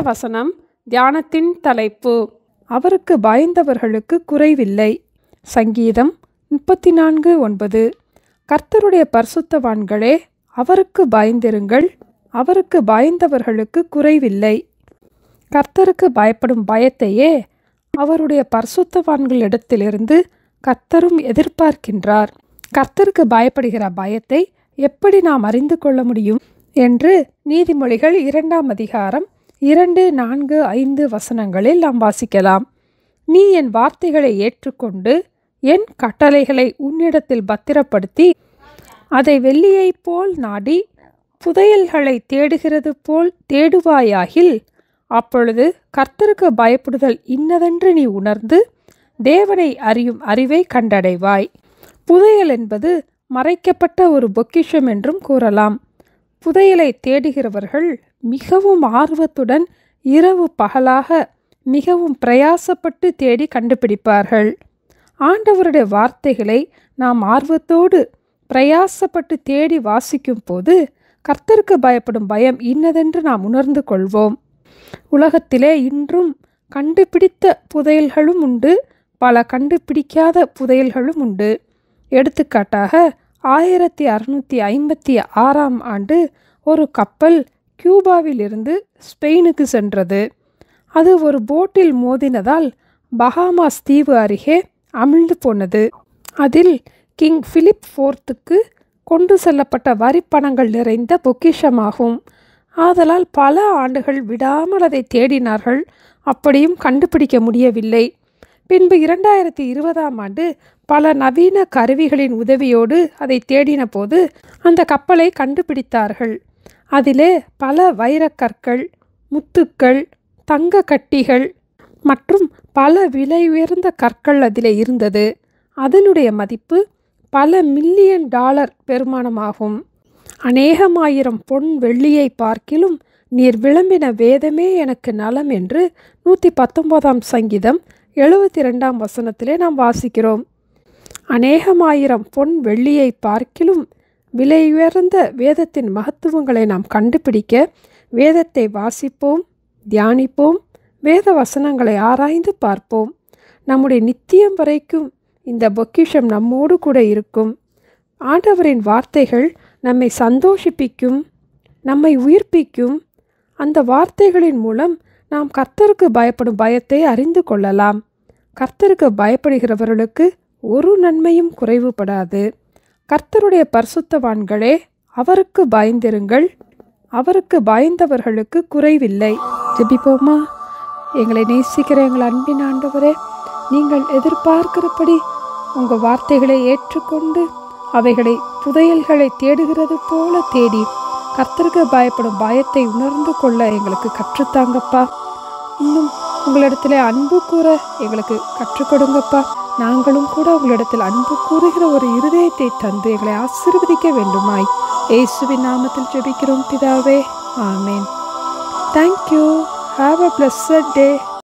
வசனம். தியானத்தின் தலைப்பு: அவருக்கு பயந்தவர்களுக்கு குறைவில்லை. சங்கீதம் 34:9. கர்த்தருடைய பரிசுத்தவான்களே, அவருக்கு பயந்திருங்கள், அவருக்கு பயந்தவர்களுக்கு குறைவில்லை. கர்த்தருக்கு பயப்படும் பயத்தையே அவருடைய பரிசுத்தவான்களிடத்திலிருந்து கர்த்தரும் எதிர்பார்க்கின்றார். கர்த்தருக்கு பயப்படுகிற பயத்தை எப்படி நாம் அறிந்து கொள்ள முடியும் என்று நீதிமொழிகள் 2ஆம் அதிகாரம் 2, 4, 5 வசனங்களில் நாம் வாசிக்கலாம். நீ என் வார்த்தைகளை ஏற்றுக்கொண்டு என் கட்டளைகளை உன்னிடத்தில் பத்திரப்படுத்தி அதை வெள்ளியைப் போல் நாடி புதையல்களை தேடுகிறது போல் தேடுவாயாகில், அப்பொழுது கர்த்தருக்கு பயப்படுதல் இன்னதென்று நீ உணர்ந்து தேவனை அறியும் அறிவை கண்டடைவாய். புதையல் என்பது மறைக்கப்பட்ட ஒரு பொக்கிஷம் என்றும் கூறலாம். புதையலை தேடுகிறவர்கள் மிகவும் ஆர்வத்துடன் இரவு பகலாக மிகவும் பிரயாசப்பட்டு தேடி கண்டுபிடிப்பார்கள். ஆண்டவருடைய வார்த்தைகளை நாம் ஆர்வத்தோடு பிரயாசப்பட்டு தேடி வாசிக்கும் போது கர்த்தருக்கு பயப்படும் பயம் இன்னதென்று நாம் உணர்ந்து கொள்வோம். உலகத்திலே இன்றும் கண்டுபிடித்த புதையல்களும் உண்டு, பல கண்டுபிடிக்காத புதையல்களும் உண்டு. எடுத்துக்காட்டாக 1656ஆம் ஆண்டு ஒரு கப்பல் கியூபாவிலிருந்து ஸ்பெயினுக்கு சென்றது. அது ஒரு போட்டில் மோதினதால் பஹாமாஸ் தீவு அருகே அமிழ்ந்து போனது. அதில் கிங் பிலிப் IV கொண்டு செல்லப்பட்ட வரிப்பணங்கள் நிறைந்த பொக்கிஷமாகும். ஆதலால் பல ஆண்டுகள் விடாமல் அதை தேடினார்கள். அப்படியும் கண்டுபிடிக்க முடியவில்லை. பின்பு 2020ஆம் ஆண்டு பல நவீன கருவிகளின் உதவியோடு அதை தேடின போது அந்த கப்பலை கண்டுபிடித்தார்கள். அதிலே பல வைரக்கற்கள், முத்துக்கள், தங்க கட்டிகள் மற்றும் பல விலை உயர்ந்த கற்கள் அதிலே இருந்தது. அதனுடைய மதிப்பு பல மில்லியன் டாலர் பெறுமானமாகும். அநேகமாயிரம் பொன் வெள்ளியை பார்க்கிலும் நீர் விளம்பின வேதமே எனக்கு நலம் என்று 119ஆம் சங்கீதம் 72ஆம் வசனத்திலே நாம் வாசிக்கிறோம். அநேகமாயிரம் பொன் வெள்ளியை பார்க்கிலும் விலையுயர்ந்த வேதத்தின் மகத்துவங்களை நாம் கண்டுபிடிக்க வேதத்தை வாசிப்போம், தியானிப்போம், வேத வசனங்களை ஆராய்ந்து பார்ப்போம். நம்முடைய நித்தியம் வரைக்கும் இந்த பொக்கிஷம் நம்மோடு கூட இருக்கும். ஆண்டவரின் வார்த்தைகள் நம்மை சந்தோஷிப்பிக்கும், நம்மை உயிர்ப்பிக்கும். அந்த வார்த்தைகளின் மூலம் நாம் கர்த்தருக்கு பயப்படும் பயத்தை அறிந்து கொள்ளலாம். கர்த்தருக்கு பயப்படுகிறவர்களுக்கு ஒரு நன்மையும் குறைவுபடாது. கர்த்தருடைய பரிசுத்தவான்களே, அவருக்கு பயந்திருங்கள், அவருக்கு பயந்தவர்களுக்கு குறைவில்லை. ஜெபிப்போமா? எங்களை நேசிக்கிற எங்கள் அன்பின் ஆண்டவரே, நீங்கள் எதிர்பார்க்கிறபடி உங்கள் வார்த்தைகளை ஏற்றுக்கொண்டு அவைகளை புதையல்களை தேடுகிறது போல தேடி கர்த்தருக்கு பயப்படும் பயத்தை உணர்ந்து கொள்ள எங்களுக்கு கற்றுத்தாங்கப்பா. இன்னும் உங்களிடத்தில் அன்பு கூற எங்களுக்கு கற்றுக் கொடுங்கப்பா. நாங்களும் கூட உங்களிடத்தில் அன்பு கூறுகிற ஒரு இருதயத்தை தந்து எங்களை ஆசீர்வதிக்க வேண்டுமாய் இயேசுவின் நாமத்தில் ஜெபிக்கிறோம் பிதாவே. ஆமேன். Thank you. Have a blessed day.